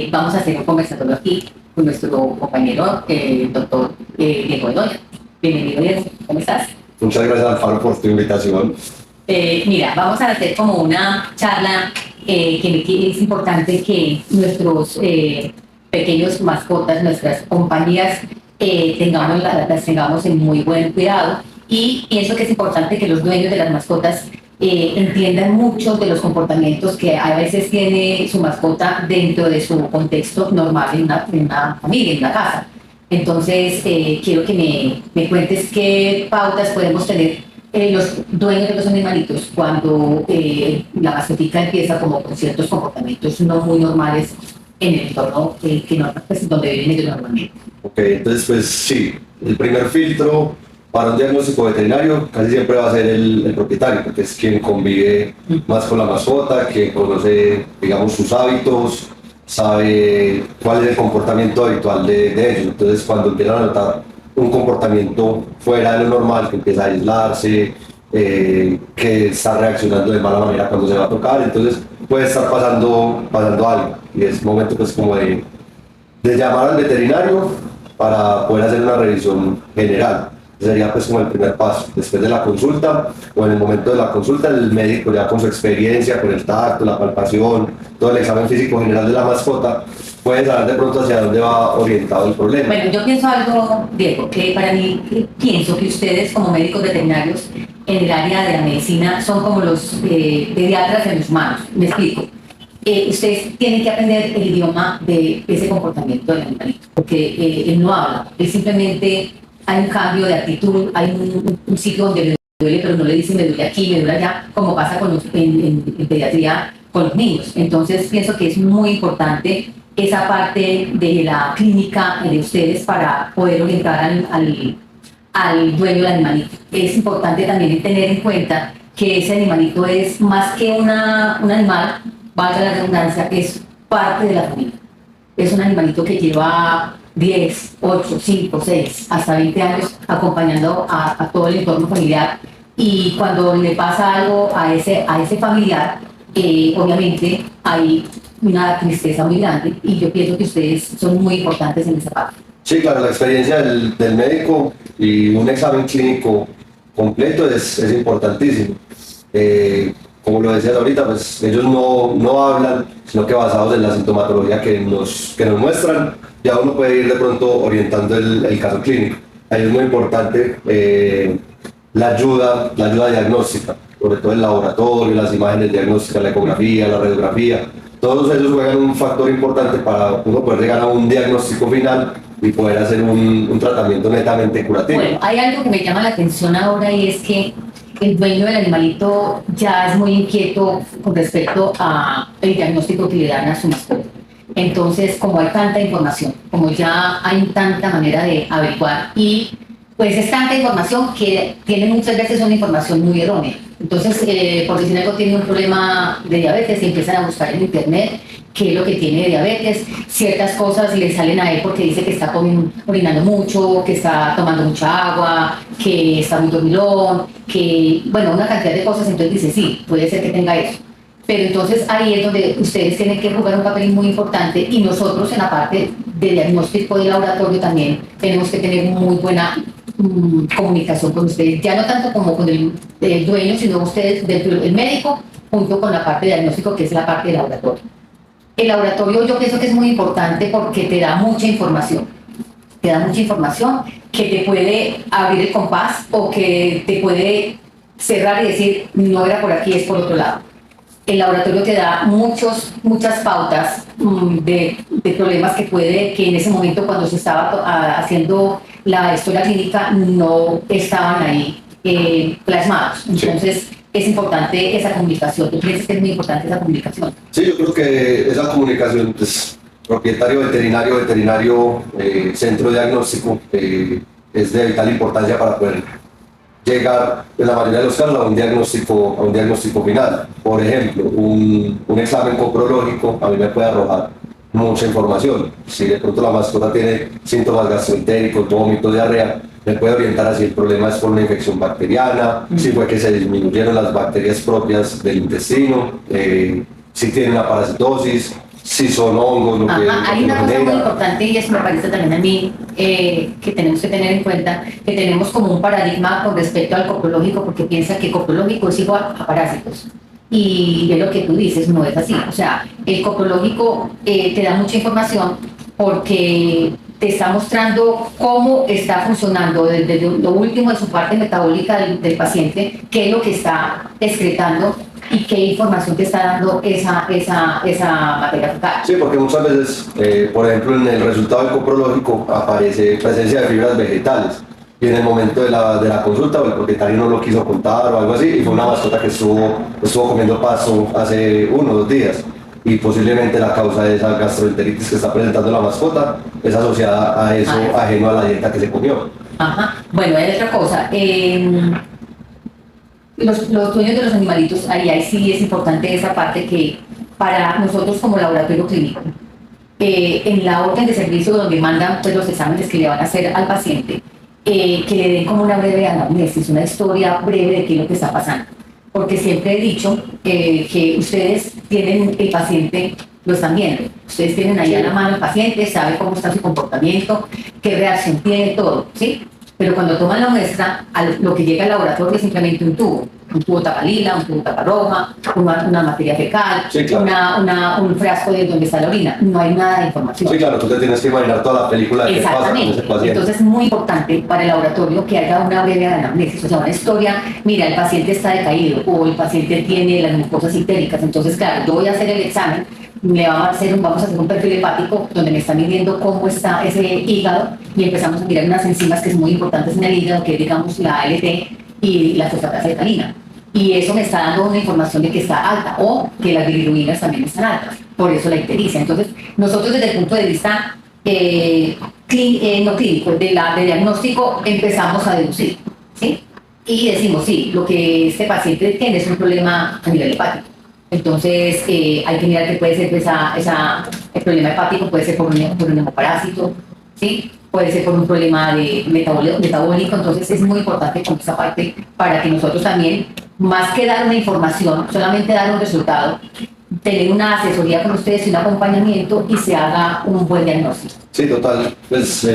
Vamos a hacer un conversatorio aquí con nuestro compañero, el doctor Diego Bedoya. Bienvenido, Diego. ¿Cómo estás? Muchas gracias, Alfaro, por tu invitación. Mira, vamos a hacer como una charla que es importante que nuestros pequeños mascotas, nuestras compañías, las tengamos en muy buen cuidado. Y pienso que es importante que los dueños de las mascotas entiendan muchos de los comportamientos que a veces tiene su mascota dentro de su contexto normal en una familia, en una casa. Entonces, quiero que me cuentes qué pautas podemos tener los dueños de los animalitos cuando la mascotica empieza como con ciertos comportamientos no muy normales en el entorno pues, donde viven ellos normalmente. Ok, entonces pues sí, el primer filtro para un diagnóstico veterinario casi siempre va a ser el propietario, porque es quien convive más con la mascota, quien conoce, digamos, sus hábitos, sabe cuál es el comportamiento habitual de ellos. Entonces cuando empiezan a notar un comportamiento fuera de lo normal, que empieza a aislarse, que está reaccionando de mala manera cuando se va a tocar, entonces puede estar pasando algo y es momento pues como de llamar al veterinario para poder hacer una revisión general. Sería pues como el primer paso. Después de la consulta o en el momento de la consulta, el médico ya con su experiencia, con el tacto, la palpación, todo el examen físico general de la mascota, puede saber de pronto hacia dónde va orientado el problema. Bueno, yo pienso algo, Diego, que para mí pienso que ustedes como médicos veterinarios en el área de la medicina son como los pediatras en los humanos. Me explico. Ustedes tienen que aprender el idioma de ese comportamiento del animalito, porque él no habla, él simplemente hay un cambio de actitud, hay un sitio donde le duele, pero no le dice me duele aquí, me duele allá, como pasa en pediatría con los niños. Entonces pienso que es muy importante esa parte de la clínica de ustedes para poder orientar al dueño del animalito. Es importante también tener en cuenta que ese animalito es más que un animal, valga la redundancia, es parte de la familia. Es un animalito que lleva 10, 8, 5, 6, hasta 20 años acompañando a todo el entorno familiar, y cuando le pasa algo a ese familiar, obviamente hay una tristeza muy grande, y yo pienso que ustedes son muy importantes en esa parte. Sí, claro, la experiencia del médico y un examen clínico completo es importantísimo. Como lo decías ahorita, pues ellos no hablan, sino que basados en la sintomatología que nos muestran, ya uno puede ir de pronto orientando el caso clínico. Ahí es muy importante la ayuda diagnóstica, sobre todo el laboratorio, las imágenes diagnósticas, la ecografía, la radiografía. Todos ellos juegan un factor importante para uno poder llegar a un diagnóstico final y poder hacer un tratamiento netamente curativo. Bueno, hay algo que me llama la atención ahora, y es que el dueño del animalito ya es muy inquieto con respecto al diagnóstico que le dan a su mascota. Entonces, como hay tanta información, como ya hay tanta manera de averiguar, y pues es tanta información que tiene muchas veces una información muy errónea. Entonces, por decir algo, tiene un problema de diabetes y empiezan a buscar en internet qué es lo que tiene de diabetes. Ciertas cosas le salen a él porque dice que está orinando mucho, que está tomando mucha agua, que está muy dormilón, que, bueno, una cantidad de cosas. Entonces dice, sí, puede ser que tenga eso. Pero entonces ahí es donde ustedes tienen que jugar un papel muy importante, y nosotros en la parte de diagnóstico de laboratorio también tenemos que tener muy buena comunicación con ustedes, ya no tanto como con el dueño, sino ustedes, el médico, junto con la parte de diagnóstico, que es la parte de laboratorio. El laboratorio yo pienso que es muy importante porque te da mucha información. Te da mucha información que te puede abrir el compás o que te puede cerrar y decir, no era por aquí, es por otro lado. El laboratorio te da muchas pautas de problemas que en ese momento, cuando se estaba haciendo la historia clínica, no estaban ahí plasmados. Entonces, sí, es importante esa comunicación. ¿Tú crees que es muy importante esa comunicación? Sí, yo creo que esa comunicación, pues, propietario, veterinario, centro diagnóstico, es de vital importancia para poder llegar, en la mayoría de los casos, a un diagnóstico final. Por ejemplo, un examen coprológico a mí me puede arrojar mucha información. Si de pronto la mascota tiene síntomas gastroentéricos, vómito, diarrea, me puede orientar a si el problema es por una infección bacteriana, si fue que se disminuyeron las bacterias propias del intestino, si tiene una parasitosis. si son hongos, lo que Hay una lo cosa muy genera. importante y eso me parece también a mí que tenemos que tener en cuenta, que tenemos como un paradigma con respecto al coprológico porque piensa que coprológico es igual a parásitos. Y de lo que tú dices, no es así. O sea, el coprológico te da mucha información porque te está mostrando cómo está funcionando desde lo último de su parte metabólica del paciente, qué es lo que está excretando y qué información te está dando esa materia fecal. Sí, porque muchas veces, por ejemplo, en el resultado del coprológico aparece presencia de fibras vegetales. Y en el momento de la consulta, el propietario no lo quiso contar o algo así, y fue una mascota que estuvo comiendo pasto hace 1 o 2 días. Y posiblemente la causa de esa gastroenteritis que está presentando la mascota es asociada a eso, ajeno a la dieta que se comió. Bueno, hay otra cosa. Los dueños de los animalitos, ahí sí es importante esa parte que para nosotros como laboratorio clínico, en la orden de servicio donde mandan pues, los exámenes que le van a hacer al paciente, que le den como una breve anamnesis, una historia breve de qué es lo que está pasando. Porque siempre he dicho que ustedes tienen el paciente, lo están viendo, ustedes tienen ahí a la mano el paciente, saben cómo está su comportamiento, qué reacción tiene, todo, ¿sí? Pero cuando toman la muestra, lo que llega al laboratorio es simplemente un tubo tapa-lila, un tubo tapa-roja, una materia fecal, Sí, claro. un frasco de donde está la orina. No hay nada de información. Sí, claro, tú te tienes que imaginar toda la película de qué pasa con ese Exactamente. paciente. Entonces es muy importante para el laboratorio que haya una breve anamnesis, o sea, una historia, mira, el paciente está decaído o el paciente tiene las mucosas intéricas. Entonces, claro, yo voy a hacer el examen, vamos a hacer un perfil hepático donde me están midiendo cómo está ese hígado y empezamos a mirar unas enzimas que son muy importantes en el hígado, que es, digamos, la ALT y la fosfatasa alcalina. Y eso me está dando una información de que está alta o que las bilirrubinas también están altas, por eso la ictericia. Entonces, nosotros desde el punto de vista no clínico, de diagnóstico, empezamos a deducir, ¿sí? Y decimos, sí, lo que este paciente tiene es un problema a nivel hepático. Entonces, hay que mirar que puede ser el problema hepático, puede ser por un hemoparásito, ¿sí? Puede ser por un problema de metabólico. Entonces, es muy importante con esta parte para que nosotros también, más que dar una información, solamente dar un resultado, tener una asesoría con ustedes y un acompañamiento y se haga un buen diagnóstico. Sí, total. Pues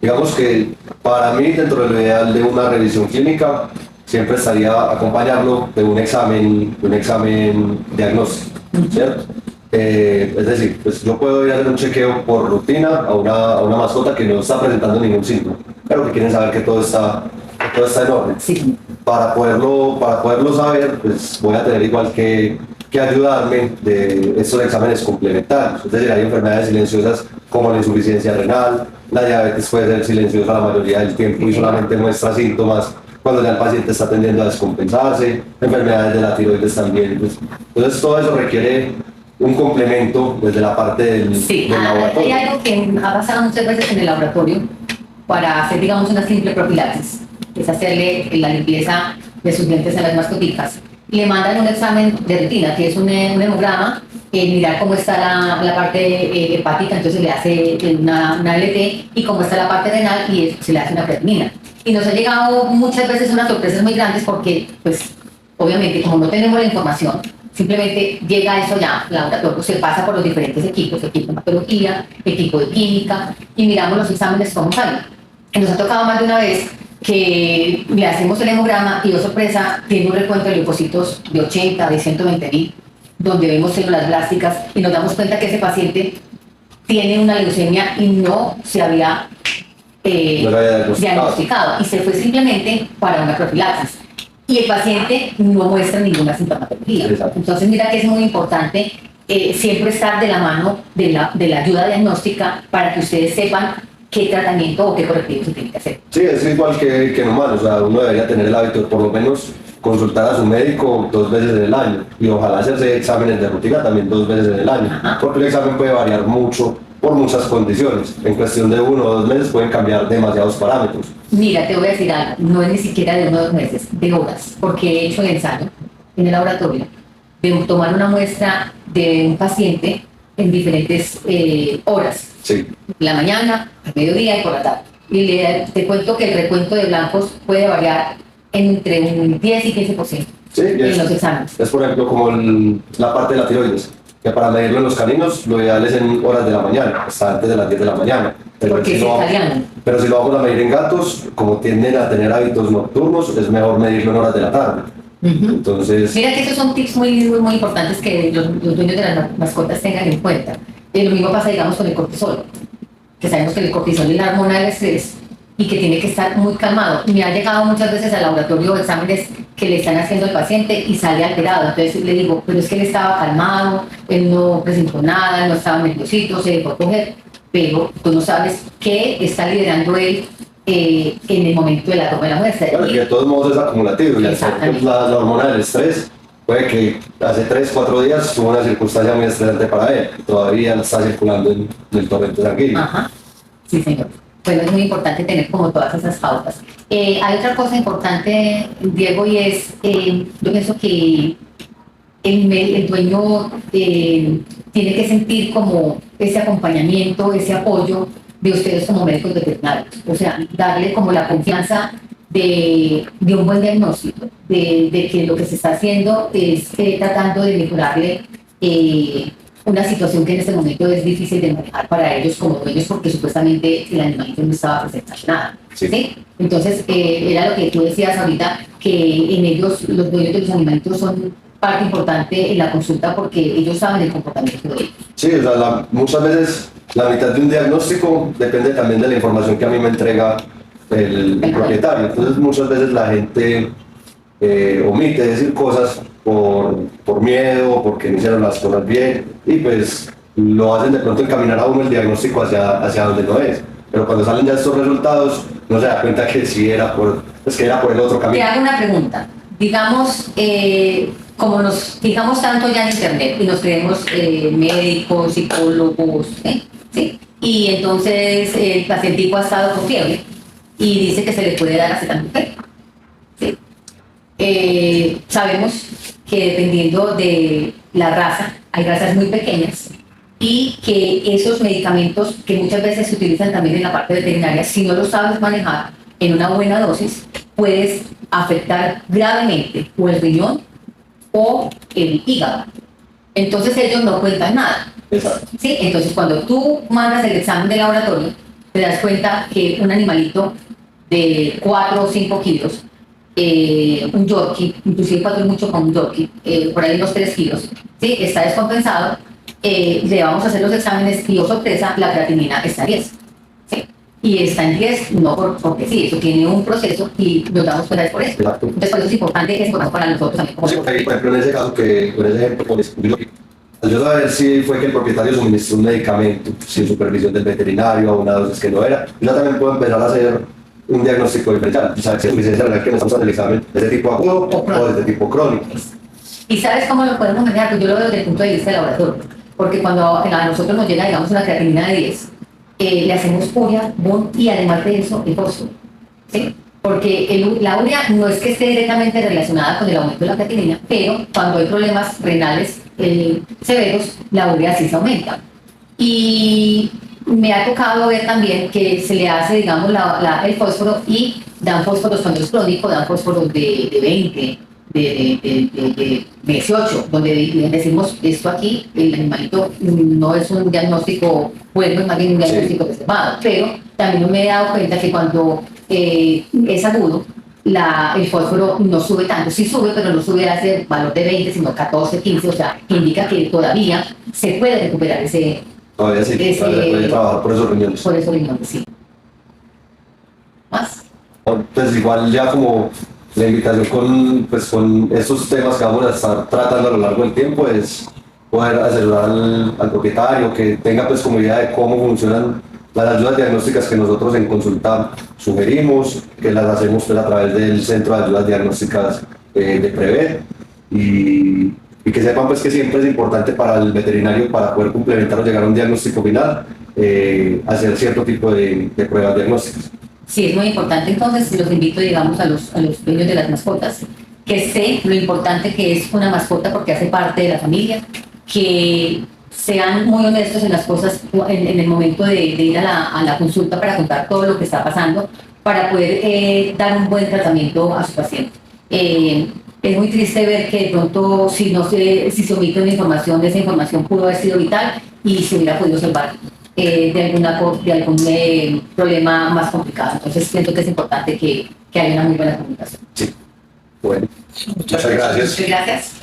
digamos que para mí, dentro de lo ideal de una revisión clínica, siempre estaría acompañarlo de un examen diagnóstico, ¿cierto? Es decir, pues yo puedo ir a hacer un chequeo por rutina a una mascota que no está presentando ningún síntoma, pero que quieren saber que todo está en orden. Sí. Para poderlo saber, pues voy a tener igual que ayudarme de estos exámenes complementarios. Es decir, hay enfermedades silenciosas como la insuficiencia renal, la diabetes puede ser silenciosa la mayoría del tiempo y solamente muestra síntomas cuando ya el paciente está tendiendo a descompensarse, enfermedades de la tiroides también. Pues, entonces todo eso requiere un complemento desde la parte del laboratorio. Hay algo que ha pasado muchas veces en el laboratorio para hacer, digamos, una simple profilaxis, que es hacerle la limpieza de sus dientes a las mascoticas. Le mandan un examen de rutina, que es un hemograma, mirar cómo está la parte hepática, entonces le hace una LT, y cómo está la parte renal, y se le hace una creatinina. Y nos ha llegado muchas veces unas sorpresas muy grandes porque, pues, obviamente, como no tenemos la información, simplemente llega eso ya, el laboratorio se pasa por los diferentes equipos, equipo de hematología, equipo de química, y miramos los exámenes como salen. Y nos ha tocado más de una vez que le hacemos el hemograma y, oh sorpresa, tiene un recuento de leucocitos de 80, de 120.000, donde vemos células blásticas y nos damos cuenta que ese paciente tiene una leucemia y no se había diagnosticado, y se fue simplemente para una profilaxis. Y el paciente no muestra ninguna sintomatología. Exacto. Entonces, mira que es muy importante siempre estar de la mano de la ayuda diagnóstica para que ustedes sepan qué tratamiento o qué correctivo se tiene que hacer. Sí, es igual que en humanos, o sea, uno debería tener el hábito de por lo menos consultar a su médico 2 veces en el año y ojalá hacerse exámenes de rutina también 2 veces en el año, porque el examen puede variar mucho por muchas condiciones. En cuestión de 1 o 2 meses pueden cambiar demasiados parámetros. Mira, te voy a decir algo, no es ni siquiera de 1 o 2 meses, de horas, porque he hecho el ensayo en el laboratorio de tomar una muestra de un paciente en diferentes horas, Sí. la mañana, al mediodía y por la tarde. Y te cuento que el recuento de blancos puede variar entre un 10 y 15% Sí, en los exámenes. es por ejemplo como la parte de la tiroides. que para medirlo en los caninos lo ideal es en horas de la mañana, hasta antes de las 10 de la mañana. Porque Pero si lo vamos a medir en gatos, como tienden a tener hábitos nocturnos, es mejor medirlo en horas de la tarde. Entonces, mira que esos son tips muy importantes que los dueños de las mascotas tengan en cuenta. Lo mismo pasa, digamos, con el cortisol, que sabemos que el cortisol es la hormona del estrés y que tiene que estar muy calmado. Me ha llegado muchas veces al laboratorio exámenes que le están haciendo al paciente y sale alterado. Entonces le digo, pero es que él estaba calmado, él no presentó nada, no estaba nerviosito, se dejó coger, pero tú no sabes qué está liderando él en el momento de la toma de la muestra. Claro, que de todos modos es acumulativo y al ser la hormona del estrés, puede que hace 3-4 días tuvo una circunstancia muy estresante para él y todavía está circulando en el torrente sanguíneo. Ajá, sí señor. Bueno, es muy importante tener como todas esas pautas. Hay otra cosa importante, Diego, y es, yo pienso que el dueño tiene que sentir como ese acompañamiento, ese apoyo de ustedes como médicos veterinarios. O sea, darle como la confianza de un buen diagnóstico, de que lo que se está haciendo es tratando de mejorarle una situación que en este momento es difícil de manejar para ellos como dueños porque supuestamente el animalito no estaba presentando nada. ¿Sí? Entonces, era lo que tú decías ahorita, que en ellos los dueños de los animalitos son parte importante en la consulta porque ellos saben el comportamiento de ellos. Sí, o sea, muchas veces la mitad de un diagnóstico depende también de la información que a mí me entrega el propietario. Entonces muchas veces la gente omite decir cosas por miedo, porque no hicieron las cosas bien y pues lo hacen de pronto encaminar a uno el diagnóstico hacia donde no es. Pero cuando salen ya estos resultados no se da cuenta que sí era que era por el otro camino. Te hago una pregunta. Digamos, como nos fijamos tanto ya en internet y nos creemos médicos, psicólogos, ¿sí? Y entonces el pacientico ha estado con fiebre y dice que se le puede dar acetaminofén. ¿Sí? Sabemos que dependiendo de la raza, hay razas muy pequeñas y que esos medicamentos que muchas veces se utilizan también en la parte veterinaria, si no los sabes manejar en una buena dosis, puedes afectar gravemente o el riñón o el hígado. Entonces ellos no cuentan nada. Exacto. ¿Sí? Entonces cuando tú mandas el examen de laboratorio, te das cuenta que un animalito de 4 o 5 kilos, un Yorkie, inclusive 4 es mucho con un Yorkie, por ahí unos 3 kilos, ¿sí? Está descompensado, le vamos a hacer los exámenes y, oh sorpresa, la creatinina está en 10. ¿Sí? Y está en 10 no porque sí, eso tiene un proceso y nos damos cuenta de por eso. Exacto. Entonces por eso es importante para nosotros también. Sí, por ejemplo, en ese caso, por ese ejemplo, yo saber si fue que el propietario suministró un medicamento sin supervisión del veterinario a una dosis que no era, yo también puedo empezar a hacer un diagnóstico diferencial, o sea, si es suficiencia renal que me estamos en el examen de ese tipo agudo o de tipo crónico. ¿Y sabes cómo lo podemos manejar? Pues yo lo veo desde el punto de vista del laboratorio, porque cuando a nosotros nos llega, digamos, una creatinina de 10, le hacemos urea, y además de eso, el fósforo, ¿sí? Porque la urea no es que esté directamente relacionada con el aumento de la creatinina, pero cuando hay problemas renales severos, la urea sí se aumenta. Y me ha tocado ver también que se le hace, digamos, el fósforo y dan fósforos cuando es crónico, dan fósforos de 20, de 18, donde decimos esto aquí, el animalito no es un diagnóstico bueno, es más bien un diagnóstico reservado, pero también me he dado cuenta que cuando es agudo, el fósforo no sube tanto, sí sube, pero no sube a ese valor de 20, sino 14, 15, o sea, indica que todavía se puede recuperar ese... Todavía sí, puede trabajar por esos riñones. Por esos riñones, sí. ¿Más? Pues igual ya como la invitación con estos temas que vamos a estar tratando a lo largo del tiempo es poder asesorar al propietario, que tenga pues como idea de cómo funcionan las ayudas diagnósticas que nosotros en consulta sugerimos, que las hacemos pues a través del Centro de Ayudas Diagnósticas de Prever y que sepan pues que siempre es importante para el veterinario, para poder complementar o llegar a un diagnóstico final, hacer cierto tipo de pruebas diagnósticas. Sí, es muy importante. Entonces los invito, digamos, a los dueños de las mascotas, que sé lo importante que es una mascota porque hace parte de la familia, que sean muy honestos en las cosas en el momento de ir a la consulta para contar todo lo que está pasando, para poder dar un buen tratamiento a su paciente. Es muy triste ver que de pronto, si se omite una información, esa información pudo haber sido vital y se hubiera podido salvar de algún problema más complicado. Entonces, siento que es importante que haya una muy buena comunicación. Sí. Bueno, muchas gracias. Muchas gracias.